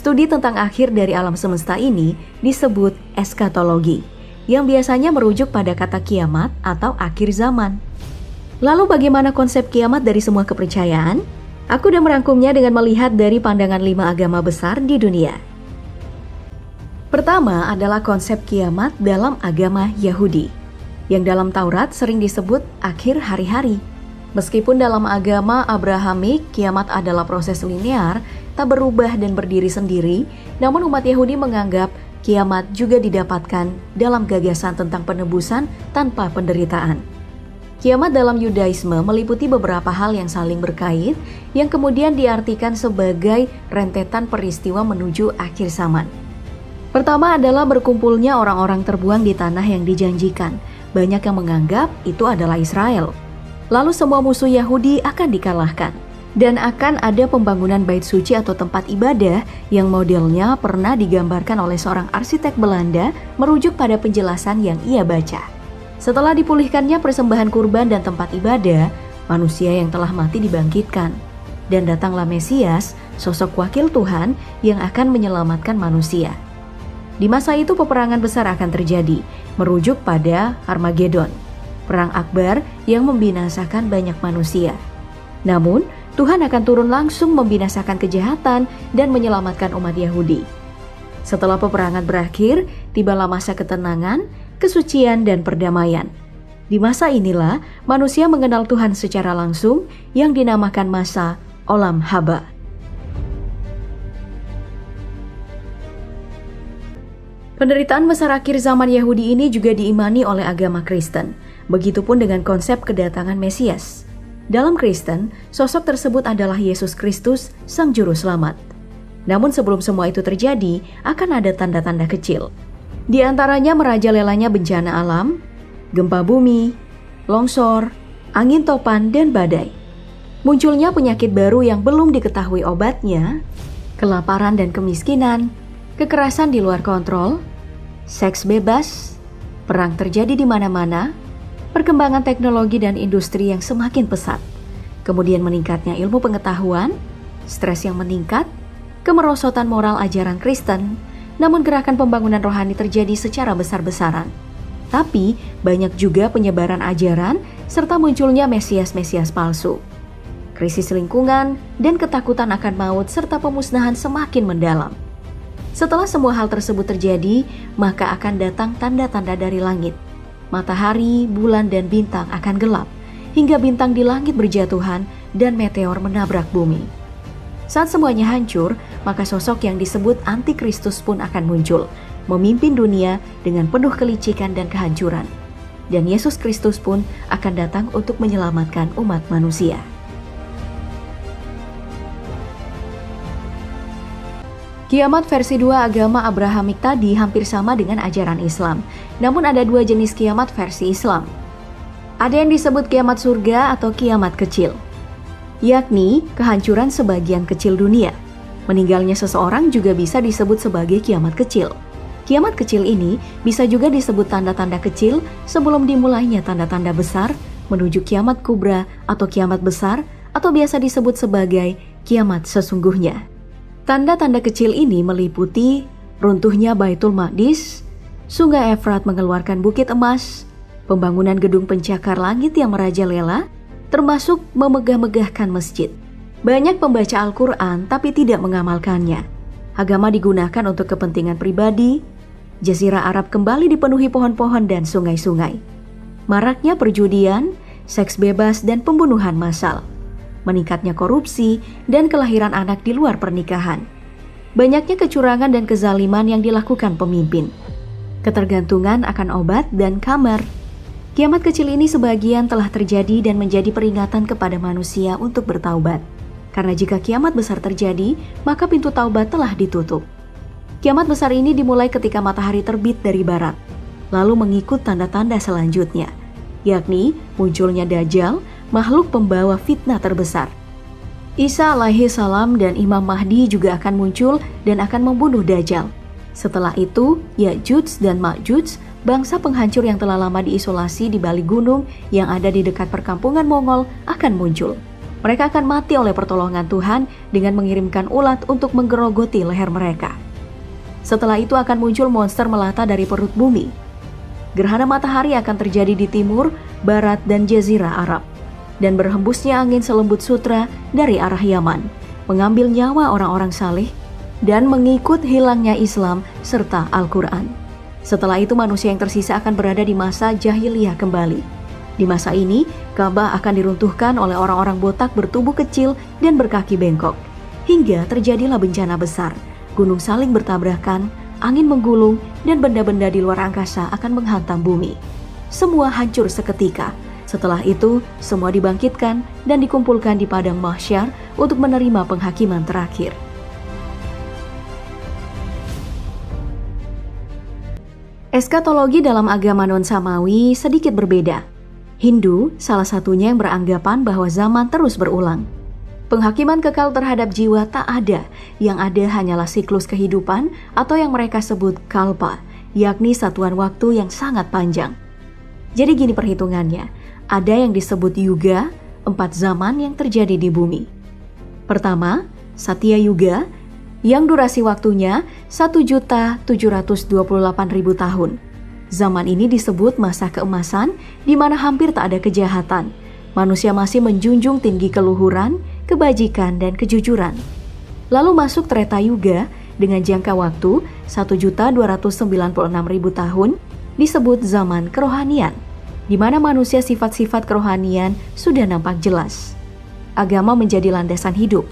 Studi tentang akhir dari alam semesta ini disebut eskatologi, yang biasanya merujuk pada kata kiamat atau akhir zaman. Lalu bagaimana konsep kiamat dari semua kepercayaan? Aku udah merangkumnya dengan melihat dari pandangan 5 agama besar di dunia. Pertama adalah konsep kiamat dalam agama Yahudi, yang dalam Taurat sering disebut akhir hari-hari. Meskipun dalam agama Abrahamik, kiamat adalah proses linear, tak berubah dan berdiri sendiri, namun umat Yahudi menganggap kiamat juga didapatkan dalam gagasan tentang penebusan tanpa penderitaan. Kiamat dalam Yudaisme meliputi beberapa hal yang saling berkait, yang kemudian diartikan sebagai rentetan peristiwa menuju akhir zaman. Pertama adalah berkumpulnya orang-orang terbuang di tanah yang dijanjikan. Banyak yang menganggap itu adalah Israel. Lalu semua musuh Yahudi akan dikalahkan. Dan akan ada pembangunan bait suci atau tempat ibadah yang modelnya pernah digambarkan oleh seorang arsitek Belanda merujuk pada penjelasan yang ia baca. Setelah dipulihkannya persembahan kurban dan tempat ibadah, manusia yang telah mati dibangkitkan. Dan datanglah Mesias, sosok wakil Tuhan yang akan menyelamatkan manusia. Di masa itu peperangan besar akan terjadi, merujuk pada Armageddon, perang akbar yang membinasakan banyak manusia. Namun, Tuhan akan turun langsung membinasakan kejahatan dan menyelamatkan umat Yahudi. Setelah peperangan berakhir, tibalah masa ketenangan, kesucian, dan perdamaian. Di masa inilah manusia mengenal Tuhan secara langsung yang dinamakan masa Olam Haba. Penderitaan besar akhir zaman Yahudi ini juga diimani oleh agama Kristen. Begitupun dengan konsep kedatangan Mesias. Dalam Kristen, sosok tersebut adalah Yesus Kristus, Sang Juru Selamat. Namun sebelum semua itu terjadi, akan ada tanda-tanda kecil. Di antaranya merajalelanya bencana alam, gempa bumi, longsor, angin topan, dan badai. Munculnya penyakit baru yang belum diketahui obatnya, kelaparan dan kemiskinan, kekerasan di luar kontrol, seks bebas, perang terjadi di mana-mana, perkembangan teknologi dan industri yang semakin pesat, kemudian meningkatnya ilmu pengetahuan, stres yang meningkat, kemerosotan moral ajaran Kristen, namun gerakan pembangunan rohani terjadi secara besar-besaran. Tapi banyak juga penyebaran ajaran serta munculnya Mesias-Mesias palsu. Krisis lingkungan dan ketakutan akan maut serta pemusnahan semakin mendalam. Setelah semua hal tersebut terjadi, maka akan datang tanda-tanda dari langit. Matahari, bulan, dan bintang akan gelap, hingga bintang di langit berjatuhan dan meteor menabrak bumi. Saat semuanya hancur, maka sosok yang disebut Antikristus pun akan muncul, memimpin dunia dengan penuh kelicikan dan kehancuran. Dan Yesus Kristus pun akan datang untuk menyelamatkan umat manusia. Kiamat versi 2 agama Abrahamik tadi hampir sama dengan ajaran Islam. Namun ada 2 jenis kiamat versi Islam. Ada yang disebut kiamat surga atau kiamat kecil, yakni kehancuran sebagian kecil dunia. Meninggalnya seseorang juga bisa disebut sebagai kiamat kecil. Kiamat kecil ini bisa juga disebut tanda-tanda kecil sebelum dimulainya tanda-tanda besar menuju kiamat kubra atau kiamat besar, atau biasa disebut sebagai kiamat sesungguhnya. Tanda-tanda kecil ini meliputi runtuhnya Baitul Maqdis, Sungai Efrat mengeluarkan bukit emas, pembangunan gedung pencakar langit yang merajalela, termasuk memegah-megahkan masjid. Banyak pembaca Al-Quran tapi tidak mengamalkannya. Agama digunakan untuk kepentingan pribadi. Jazirah Arab kembali dipenuhi pohon-pohon dan sungai-sungai. Maraknya perjudian, seks bebas, dan pembunuhan massal. Meningkatnya korupsi dan kelahiran anak di luar pernikahan. Banyaknya kecurangan dan kezaliman yang dilakukan pemimpin. Ketergantungan akan obat dan kamar. Kiamat kecil ini sebagian telah terjadi dan menjadi peringatan kepada manusia untuk bertaubat. Karena jika kiamat besar terjadi, maka pintu taubat telah ditutup. Kiamat besar ini dimulai ketika matahari terbit dari barat, lalu mengikut tanda-tanda selanjutnya, yakni munculnya Dajjal, makhluk pembawa fitnah terbesar. Isa alaihi salam dan Imam Mahdi juga akan muncul dan akan membunuh Dajjal. Setelah itu, Ya'juj dan Ma'juj, bangsa penghancur yang telah lama diisolasi di balik gunung yang ada di dekat perkampungan Mongol, akan muncul. Mereka akan mati oleh pertolongan Tuhan dengan mengirimkan ulat untuk menggerogoti leher mereka. Setelah itu akan muncul monster melata dari perut bumi. Gerhana matahari akan terjadi di timur, barat, dan jazirah Arab. Dan berhembusnya angin selembut sutra dari arah Yaman, mengambil nyawa orang-orang saleh dan mengikut hilangnya Islam serta Al-Quran. Setelah itu manusia yang tersisa akan berada di masa jahiliyah kembali. Di masa ini, Ka'bah akan diruntuhkan oleh orang-orang botak bertubuh kecil dan berkaki bengkok. Hingga terjadilah bencana besar, gunung saling bertabrakan, angin menggulung, dan benda-benda di luar angkasa akan menghantam bumi. Semua hancur seketika. Setelah itu, semua dibangkitkan dan dikumpulkan di padang mahsyar untuk menerima penghakiman terakhir. Eskatologi dalam agama non-samawi sedikit berbeda. Hindu salah satunya yang beranggapan bahwa zaman terus berulang. Penghakiman kekal terhadap jiwa tak ada, yang ada hanyalah siklus kehidupan atau yang mereka sebut kalpa, yakni satuan waktu yang sangat panjang. Jadi gini perhitungannya, ada yang disebut yuga, 4 zaman yang terjadi di bumi. Pertama, Satya Yuga, yang durasi waktunya 1.728.000 tahun. Zaman ini disebut masa keemasan, di mana hampir tak ada kejahatan. Manusia masih menjunjung tinggi keluhuran, kebajikan, dan kejujuran. Lalu masuk Treta Yuga dengan jangka waktu 1.296.000 tahun, disebut zaman kerohanian, di mana manusia sifat-sifat kerohanian sudah nampak jelas. Agama menjadi landasan hidup.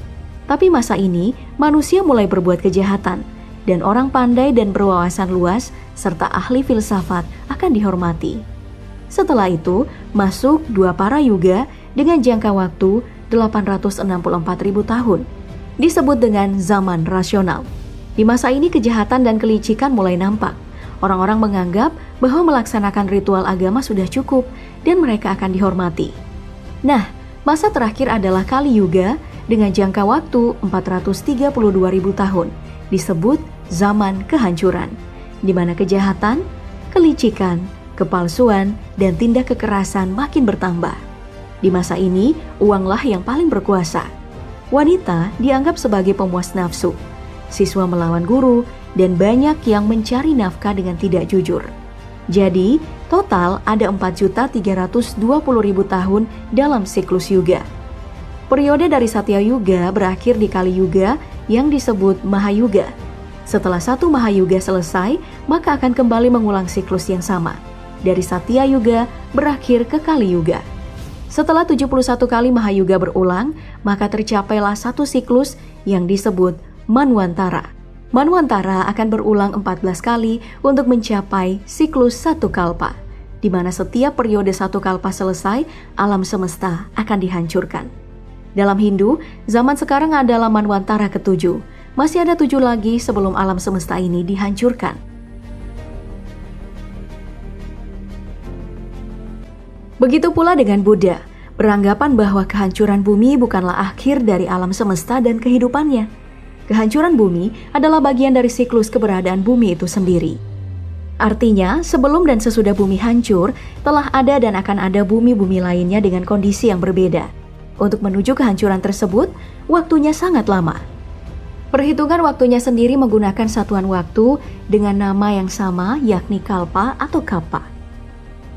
Tapi masa ini, manusia mulai berbuat kejahatan, dan orang pandai dan berwawasan luas, serta ahli filsafat akan dihormati. Setelah itu, masuk Dwapara Yuga dengan jangka waktu 864.000 tahun, disebut dengan zaman rasional. Di masa ini, kejahatan dan kelicikan mulai nampak. Orang-orang menganggap bahwa melaksanakan ritual agama sudah cukup dan mereka akan dihormati. Nah, masa terakhir adalah Kali Yuga dengan jangka waktu 432.000 tahun, disebut zaman kehancuran, di mana kejahatan, kelicikan, kepalsuan, dan tindak kekerasan makin bertambah. Di masa ini, uanglah yang paling berkuasa. Wanita dianggap sebagai pemuas nafsu. Siswa melawan guru, dan banyak yang mencari nafkah dengan tidak jujur. Jadi, total ada 4.320.000 tahun dalam siklus Yuga. Periode dari Satya Yuga berakhir di Kali Yuga yang disebut Mahayuga. Setelah satu Mahayuga selesai, maka akan kembali mengulang siklus yang sama. Dari Satya Yuga berakhir ke Kali Yuga. Setelah 71 kali Mahayuga berulang, maka tercapailah satu siklus yang disebut Manwantara. Manwantara akan berulang 14 kali untuk mencapai siklus satu kalpa, di mana setiap periode satu kalpa selesai, alam semesta akan dihancurkan. Dalam Hindu, zaman sekarang adalah Manwantara ke-7. Masih ada 7 lagi sebelum alam semesta ini dihancurkan. Begitu pula dengan Buddha, beranggapan bahwa kehancuran bumi bukanlah akhir dari alam semesta dan kehidupannya. Kehancuran bumi adalah bagian dari siklus keberadaan bumi itu sendiri. Artinya, sebelum dan sesudah bumi hancur, telah ada dan akan ada bumi-bumi lainnya dengan kondisi yang berbeda. Untuk menuju kehancuran tersebut, waktunya sangat lama. Perhitungan waktunya sendiri menggunakan satuan waktu dengan nama yang sama, yakni kalpa atau kappa.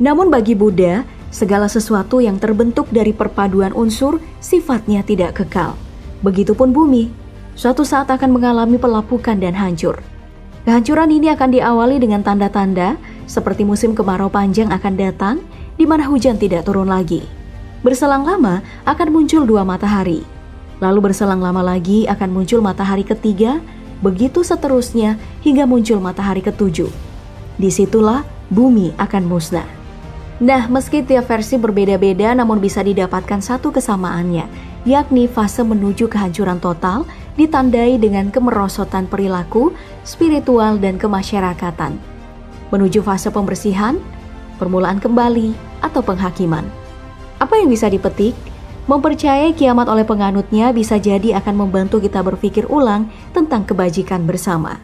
Namun bagi Buddha, segala sesuatu yang terbentuk dari perpaduan unsur sifatnya tidak kekal. Begitupun bumi. Suatu saat akan mengalami pelapukan dan hancur. Kehancuran ini akan diawali dengan tanda-tanda seperti musim kemarau panjang akan datang, di mana hujan tidak turun lagi. Berselang lama akan muncul 2 matahari. Lalu berselang lama lagi akan muncul matahari ketiga, begitu seterusnya hingga muncul matahari ke-7. Disitulah bumi akan musnah. Nah, meski tiap versi berbeda-beda namun bisa didapatkan satu kesamaannya, yakni fase menuju kehancuran total ditandai dengan kemerosotan perilaku, spiritual, dan kemasyarakatan. Menuju fase pembersihan, permulaan kembali, atau penghakiman. Apa yang bisa dipetik? Mempercayai kiamat oleh penganutnya bisa jadi akan membantu kita berpikir ulang tentang kebajikan bersama.